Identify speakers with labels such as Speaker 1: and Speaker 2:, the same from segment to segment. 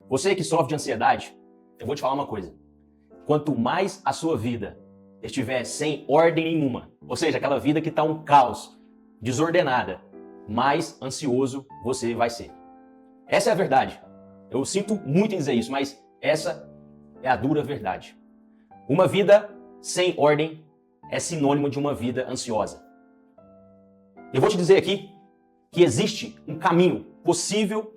Speaker 1: Você que sofre de ansiedade, eu vou te falar uma coisa. Quanto mais a sua vida estiver sem ordem nenhuma, ou seja, aquela vida que está um caos, desordenada, mais ansioso você vai ser. Essa é a verdade. Eu sinto muito em dizer isso, mas essa é a dura verdade. Uma vida sem ordem é sinônimo de uma vida ansiosa. Eu vou te dizer aqui que existe um caminho possível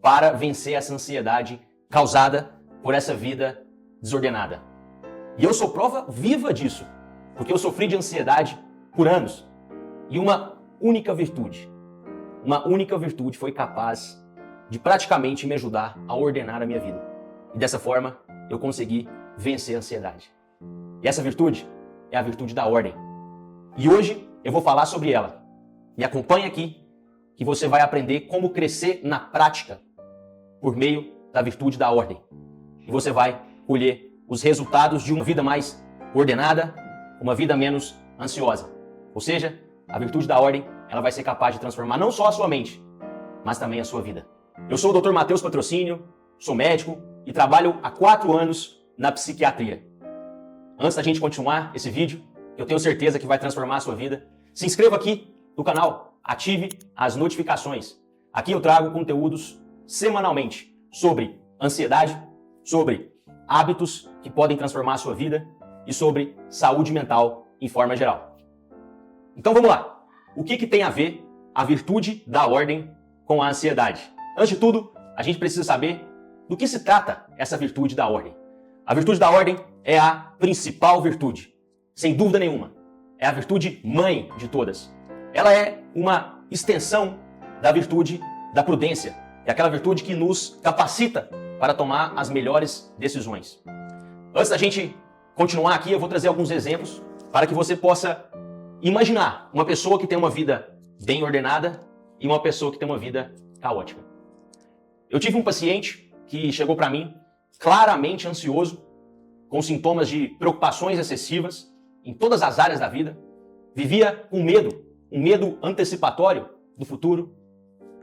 Speaker 1: para vencer essa ansiedade causada por essa vida desordenada. E eu sou prova viva disso, porque eu sofri de ansiedade por anos. E uma única virtude foi capaz de praticamente me ajudar a ordenar a minha vida. E dessa forma, eu consegui vencer a ansiedade. E essa virtude é a virtude da ordem. E hoje eu vou falar sobre ela. Me acompanha aqui, que você vai aprender como crescer na prática por meio da virtude da ordem. E você vai colher os resultados de uma vida mais ordenada, uma vida menos ansiosa. Ou seja, a virtude da ordem, ela vai ser capaz de transformar não só a sua mente, mas também a sua vida. Eu sou o Dr. Matheus Patrocínio, sou médico e trabalho há 4 anos na psiquiatria. Antes da gente continuar esse vídeo, eu tenho certeza que vai transformar a sua vida. Se inscreva aqui no canal, ative as notificações. Aqui eu trago conteúdos semanalmente sobre ansiedade, sobre hábitos que podem transformar a sua vida e sobre saúde mental em forma geral. Então vamos lá. O que tem a ver a virtude da ordem com a ansiedade? Antes de tudo, a gente precisa saber do que se trata essa virtude da ordem. A virtude da ordem é a principal virtude, sem dúvida nenhuma. É a virtude mãe de todas. Ela é uma extensão da virtude da prudência. É aquela virtude que nos capacita para tomar as melhores decisões. Antes da gente continuar aqui, eu vou trazer alguns exemplos para que você possa imaginar uma pessoa que tem uma vida bem ordenada e uma pessoa que tem uma vida caótica. Eu tive um paciente que chegou para mim claramente ansioso, com sintomas de preocupações excessivas em todas as áreas da vida, vivia com medo, um medo antecipatório do futuro.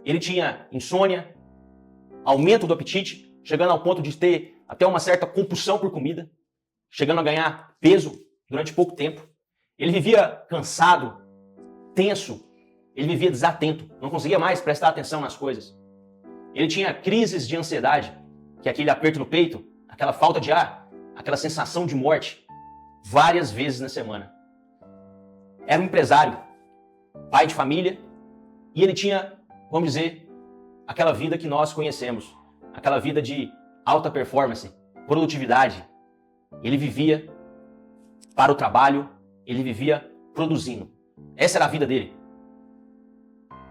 Speaker 1: Ele tinha insônia, aumento do apetite, chegando ao ponto de ter até uma certa compulsão por comida, chegando a ganhar peso durante pouco tempo. Ele vivia cansado, tenso, ele vivia desatento, não conseguia mais prestar atenção nas coisas. Ele tinha crises de ansiedade, que é aquele aperto no peito, aquela falta de ar, aquela sensação de morte, várias vezes na semana. Era um empresário, pai de família, e ele tinha, vamos dizer, aquela vida que nós conhecemos, aquela vida de alta performance, produtividade. Ele vivia para o trabalho, ele vivia produzindo. Essa era a vida dele.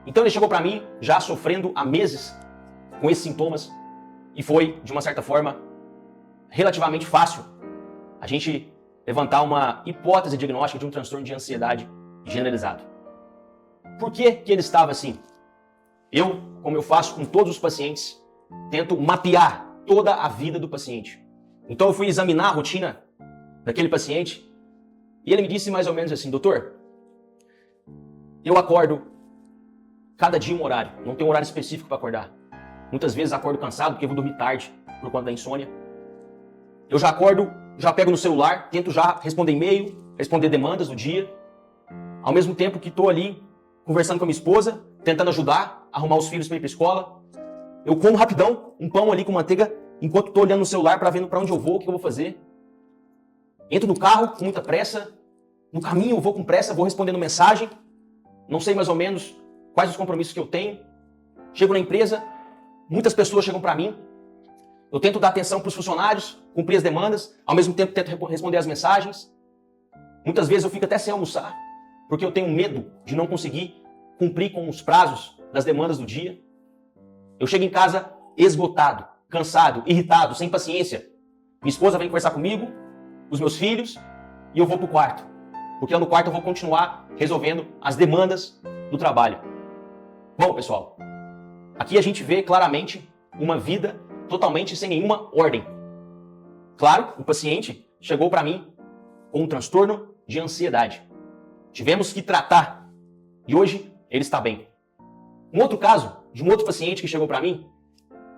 Speaker 1: Então ele chegou para mim já sofrendo há meses com esses sintomas e foi, de uma certa forma, relativamente fácil a gente levantar uma hipótese diagnóstica de um transtorno de ansiedade generalizado. Por que ele estava assim? Eu, como eu faço com todos os pacientes, tento mapear toda a vida do paciente. Então eu fui examinar a rotina daquele paciente e ele me disse mais ou menos assim: doutor, eu acordo cada dia um horário, não tem um horário específico para acordar. Muitas vezes acordo cansado porque eu vou dormir tarde por conta da insônia. Eu já acordo, já pego no celular, tento já responder e-mail, responder demandas do dia. Ao mesmo tempo que estou ali conversando com a minha esposa, tentando ajudar, arrumar os filhos para ir para a escola. Eu como rapidão um pão ali com manteiga enquanto estou olhando no celular para ver para onde eu vou, o que eu vou fazer. Entro no carro com muita pressa. No caminho eu vou com pressa, vou respondendo mensagem. Não sei mais ou menos quais os compromissos que eu tenho. Chego na empresa, muitas pessoas chegam para mim. Eu tento dar atenção para os funcionários, cumprir as demandas, ao mesmo tempo tento responder as mensagens. Muitas vezes eu fico até sem almoçar, porque eu tenho medo de não conseguir cumprir com os prazos das demandas do dia. Eu chego em casa esgotado, cansado, irritado, sem paciência. Minha esposa vem conversar comigo, os meus filhos, e eu vou para o quarto. Porque lá no quarto eu vou continuar resolvendo as demandas do trabalho. Bom, pessoal, aqui a gente vê claramente uma vida totalmente sem nenhuma ordem. Claro, o paciente chegou para mim com um transtorno de ansiedade. Tivemos que tratar e hoje ele está bem. Um outro caso de um outro paciente que chegou para mim,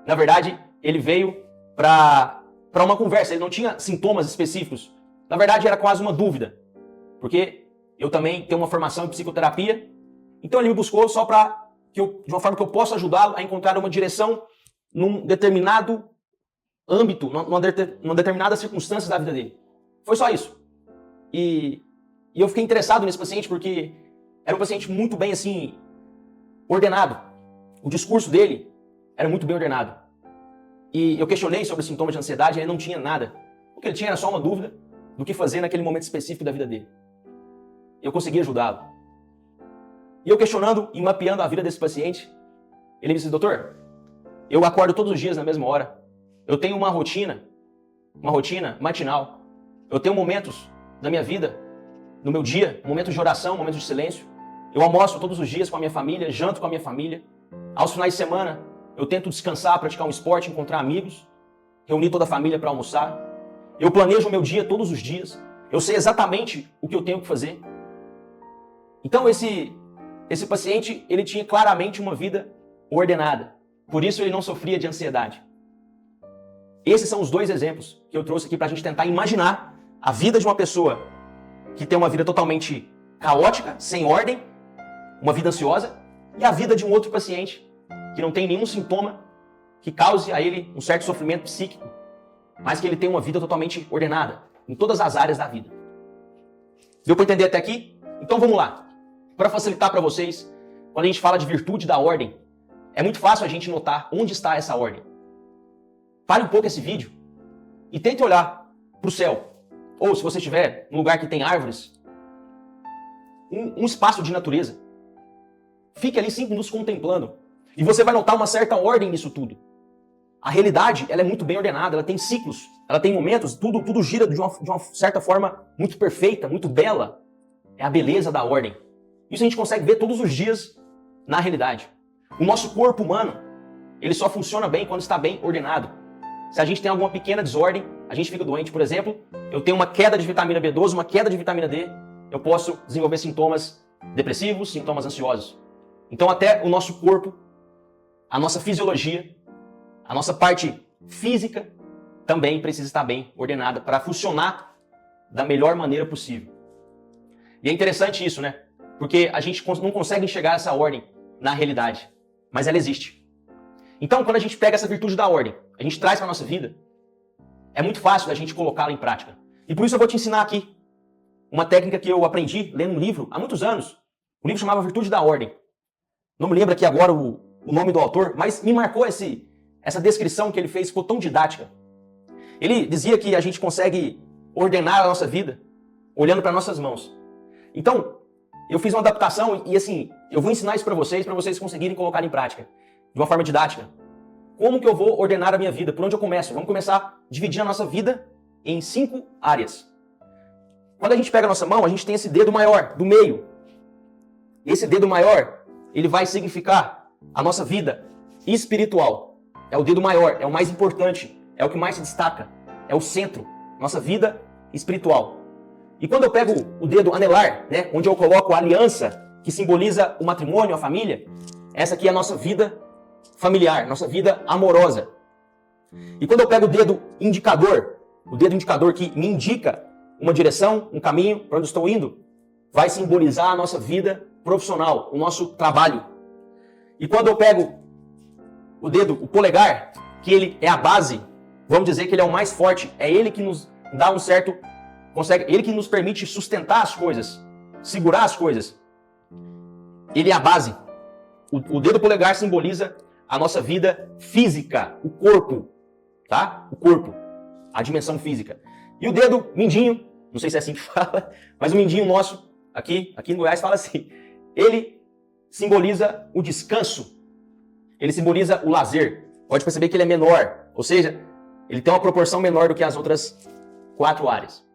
Speaker 1: na verdade, ele veio para uma conversa, ele não tinha sintomas específicos. Na verdade, era quase uma dúvida, porque eu também tenho uma formação em psicoterapia, então ele me buscou só para de uma forma que eu possa ajudá-lo a encontrar uma direção num determinado âmbito, numa determinada circunstância da vida dele. Foi só isso. E eu fiquei interessado nesse paciente porque era um paciente muito bem, assim, ordenado. O discurso dele era muito bem ordenado. E eu questionei sobre os sintomas de ansiedade e ele não tinha nada. O que ele tinha era só uma dúvida do que fazer naquele momento específico da vida dele. Eu consegui ajudá-lo. E eu questionando e mapeando a vida desse paciente, ele me disse: doutor, eu acordo todos os dias na mesma hora. Eu tenho uma rotina matinal. Eu tenho momentos da minha vida, no meu dia, momentos de oração, momentos de silêncio. Eu almoço todos os dias com a minha família, janto com a minha família. Aos finais de semana, eu tento descansar, praticar um esporte, encontrar amigos, reunir toda a família para almoçar. Eu planejo o meu dia todos os dias. Eu sei exatamente o que eu tenho que fazer. Então esse paciente, ele tinha claramente uma vida ordenada. Por isso ele não sofria de ansiedade. Esses são os dois exemplos que eu trouxe aqui para a gente tentar imaginar a vida de uma pessoa que tem uma vida totalmente caótica, sem ordem, uma vida ansiosa, e a vida de um outro paciente que não tem nenhum sintoma que cause a ele um certo sofrimento psíquico, mas que ele tem uma vida totalmente ordenada em todas as áreas da vida. Deu para entender até aqui? Então vamos lá. Para facilitar para vocês, quando a gente fala de virtude da ordem, é muito fácil a gente notar onde está essa ordem. Pare um pouco esse vídeo e tente olhar para o céu. Ou se você estiver num lugar que tem árvores, um espaço de natureza. Fique ali 5 minutos contemplando. E você vai notar uma certa ordem nisso tudo. A realidade, ela é muito bem ordenada, ela tem ciclos, ela tem momentos, tudo gira de uma certa forma muito perfeita, muito bela. É a beleza da ordem. Isso a gente consegue ver todos os dias na realidade. O nosso corpo humano, ele só funciona bem quando está bem ordenado. Se a gente tem alguma pequena desordem, a gente fica doente. Por exemplo, eu tenho uma queda de vitamina B12, uma queda de vitamina D, eu posso desenvolver sintomas depressivos, sintomas ansiosos. Então até o nosso corpo, a nossa fisiologia, a nossa parte física também precisa estar bem ordenada para funcionar da melhor maneira possível. E é interessante isso, né? Porque a gente não consegue enxergar essa ordem na realidade, mas ela existe. Então, quando a gente pega essa virtude da ordem, a gente traz para a nossa vida, é muito fácil da gente colocá-la em prática. E por isso eu vou te ensinar aqui uma técnica que eu aprendi lendo um livro há muitos anos. O livro chamava Virtude da Ordem. Não me lembro aqui agora o nome do autor, mas me marcou essa descrição que ele fez, ficou tão didática. Ele dizia que a gente consegue ordenar a nossa vida olhando para nossas mãos. Então, eu fiz uma adaptação e assim, eu vou ensinar isso para vocês conseguirem colocar em prática, de uma forma didática. Como que eu vou ordenar a minha vida? Por onde eu começo? Vamos começar dividindo a nossa vida em 5 áreas. Quando a gente pega a nossa mão, a gente tem esse dedo maior, do meio. Esse dedo maior, ele vai significar a nossa vida espiritual. É o dedo maior, é o mais importante, é o que mais se destaca, é o centro, nossa vida espiritual. E quando eu pego o dedo anelar, né, onde eu coloco a aliança, que simboliza o matrimônio, a família, essa aqui é a nossa vida familiar, nossa vida amorosa. E quando eu pego o dedo indicador que me indica uma direção, um caminho para onde estou indo, vai simbolizar a nossa vida profissional, o nosso trabalho. E quando eu pego o polegar, que ele é a base, vamos dizer que ele é o mais forte, é ele que nos dá um certo... ele que nos permite sustentar as coisas, segurar as coisas. Ele é a base. O dedo polegar simboliza a nossa vida física, o corpo, tá? O corpo, a dimensão física. E o dedo mindinho, não sei se é assim que fala, mas o mindinho nosso, aqui no Goiás fala assim, ele simboliza o descanso, ele simboliza o lazer. Pode perceber que ele é menor, ou seja, ele tem uma proporção menor do que as outras 4 áreas.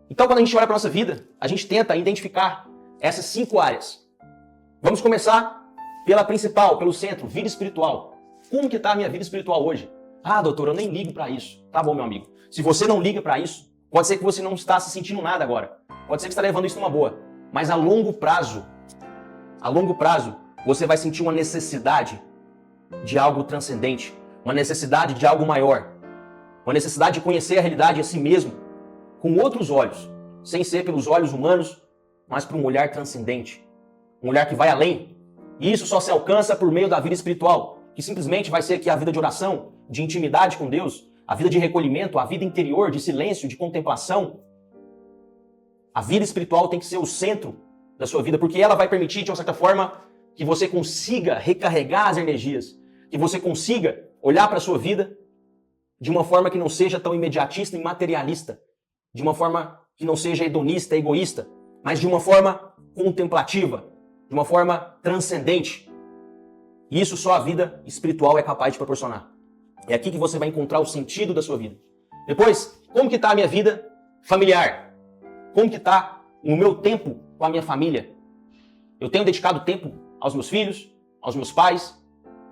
Speaker 1: Então, quando a gente olha para a nossa vida, a gente tenta identificar essas 5 áreas. Vamos começar pela principal, pelo centro, vida espiritual. Como que está a minha vida espiritual hoje? Ah, doutor, eu nem ligo para isso. Tá bom, meu amigo. Se você não liga para isso, pode ser que você não está se sentindo nada agora. Pode ser que você está levando isso numa boa. Mas a longo prazo, você vai sentir uma necessidade de algo transcendente. uma necessidade de algo maior, uma necessidade de conhecer a realidade a si mesmo com outros olhos, sem ser pelos olhos humanos, mas por um olhar transcendente, um olhar que vai além. E isso só se alcança por meio da vida espiritual, que simplesmente vai ser aqui a vida de oração, de intimidade com Deus, a vida de recolhimento, a vida interior, de silêncio, de contemplação. A vida espiritual tem que ser o centro da sua vida, porque ela vai permitir, de uma certa forma, que você consiga recarregar as energias, que você consiga olhar para a sua vida de uma forma que não seja tão imediatista e materialista, de uma forma que não seja hedonista, egoísta, mas de uma forma contemplativa, de uma forma transcendente. E isso só a vida espiritual é capaz de proporcionar. É aqui que você vai encontrar o sentido da sua vida. Depois, como que está a minha vida familiar? Como que está o meu tempo com a minha família? Eu tenho dedicado tempo aos meus filhos, aos meus pais,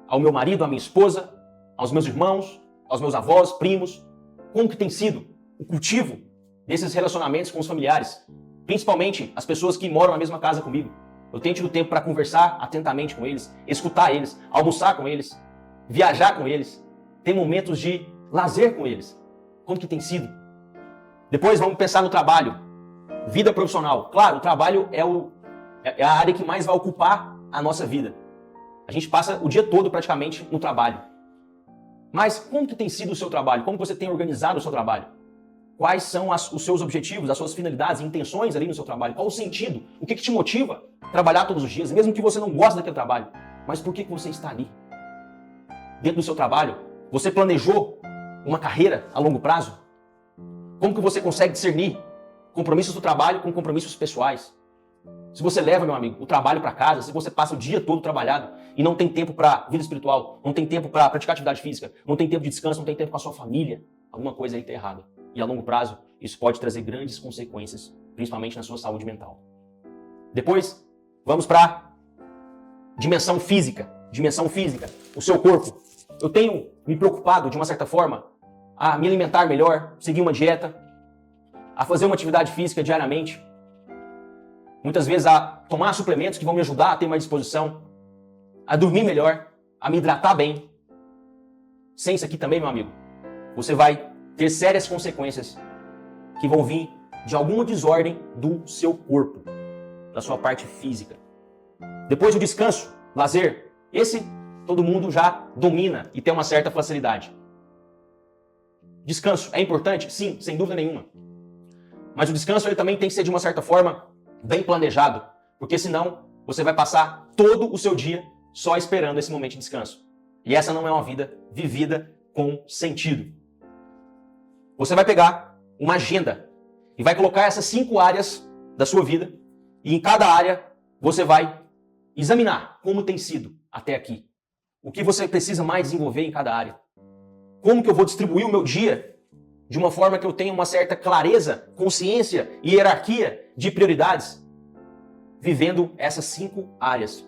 Speaker 1: ao meu marido, à minha esposa, aos meus irmãos, aos meus avós, primos? Como que tem sido o cultivo desses relacionamentos com os familiares? Principalmente as pessoas que moram na mesma casa comigo. Eu tenho tido tempo para conversar atentamente com eles, escutar eles, almoçar com eles, viajar com eles, ter momentos de lazer com eles. Como que tem sido? Depois vamos pensar no trabalho, vida profissional. Claro, o trabalho é a área que mais vai ocupar a nossa vida. A gente passa o dia todo praticamente no trabalho. Mas como que tem sido o seu trabalho? Como você tem organizado o seu trabalho? Quais são os seus objetivos, as suas finalidades e intenções ali no seu trabalho? Qual o sentido? O que te motiva a trabalhar todos os dias? Mesmo que você não goste daquele trabalho. Mas por que você está ali? Dentro do seu trabalho, você planejou uma carreira a longo prazo? Como que você consegue discernir compromissos do trabalho com compromissos pessoais? Se você leva, meu amigo, o trabalho para casa, se você passa o dia todo trabalhado e não tem tempo para vida espiritual, não tem tempo para praticar atividade física, não tem tempo de descanso, não tem tempo com a sua família, alguma coisa aí está errada. E a longo prazo, isso pode trazer grandes consequências, principalmente na sua saúde mental. Depois, vamos para dimensão física. Dimensão física, o seu corpo. Eu tenho me preocupado, de uma certa forma, a me alimentar melhor, seguir uma dieta, a fazer uma atividade física diariamente. Muitas vezes a tomar suplementos que vão me ajudar a ter mais disposição, a dormir melhor, a me hidratar bem. Sem isso aqui também, meu amigo, você vai ter sérias consequências que vão vir de alguma desordem do seu corpo, da sua parte física. Depois o descanso, lazer, esse todo mundo já domina e tem uma certa facilidade. Descanso é importante? Sim, sem dúvida nenhuma. Mas o descanso ele também tem que ser de uma certa forma bem planejado, porque senão você vai passar todo o seu dia só esperando esse momento de descanso. E essa não é uma vida vivida com sentido. Você vai pegar uma agenda e vai colocar essas 5 áreas da sua vida e em cada área você vai examinar como tem sido até aqui. O que você precisa mais desenvolver em cada área. Como que eu vou distribuir o meu dia de uma forma que eu tenha uma certa clareza, consciência e hierarquia de prioridades, vivendo essas 5 áreas.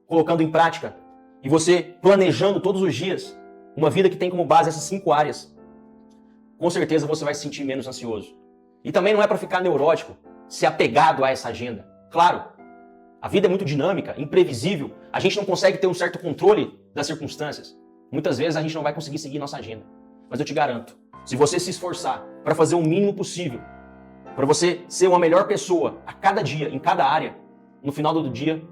Speaker 1: Colocando em prática e você planejando todos os dias uma vida que tem como base essas 5 áreas, com certeza você vai se sentir menos ansioso. E também não é para ficar neurótico, se apegado a essa agenda. Claro, a vida é muito dinâmica, imprevisível, a gente não consegue ter um certo controle das circunstâncias. Muitas vezes a gente não vai conseguir seguir nossa agenda. Mas eu te garanto, se você se esforçar para fazer o mínimo possível, para você ser uma melhor pessoa a cada dia, em cada área, no final do dia,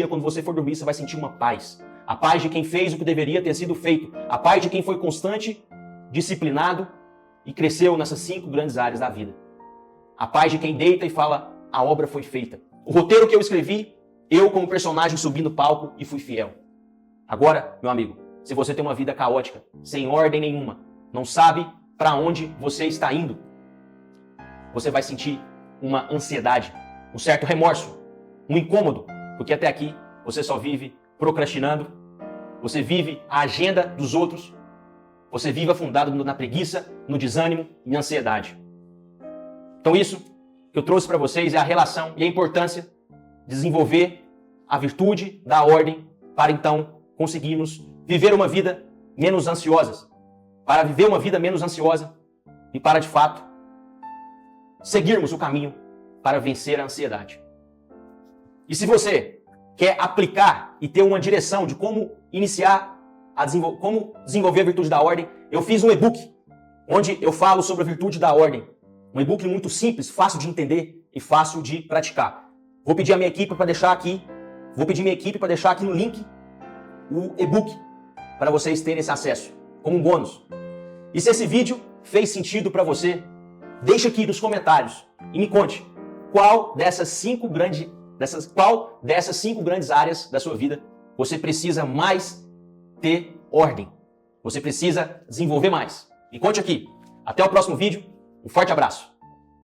Speaker 1: quando você for dormir, você vai sentir uma paz. A paz de quem fez o que deveria ter sido feito. A paz de quem foi constante, disciplinado e cresceu nessas 5 grandes áreas da vida. A paz de quem deita e fala, a obra foi feita. O roteiro que eu escrevi, eu como personagem subi no palco e fui fiel. Agora, meu amigo, se você tem uma vida caótica, sem ordem nenhuma, não sabe para onde você está indo, você vai sentir uma ansiedade, um certo remorso, um incômodo, porque até aqui você só vive procrastinando, você vive a agenda dos outros, você vive afundado na preguiça, no desânimo e na ansiedade. Então isso que eu trouxe para vocês é a relação e a importância de desenvolver a virtude da ordem para então conseguirmos viver uma vida menos ansiosa, para viver uma vida menos ansiosa e para de fato seguirmos o caminho para vencer a ansiedade. E se você quer aplicar e ter uma direção de como iniciar como desenvolver a virtude da ordem, eu fiz um e-book onde eu falo sobre a virtude da ordem. Um e-book muito simples, fácil de entender e fácil de praticar. Vou pedir a minha equipe para deixar aqui no link o e-book para vocês terem esse acesso como um bônus. E se esse vídeo fez sentido para você, deixa aqui nos comentários e me conte qual dessas cinco grandes áreas da sua vida você precisa mais ter ordem. Você precisa desenvolver mais. Me conte aqui. Até o próximo vídeo. Um forte abraço.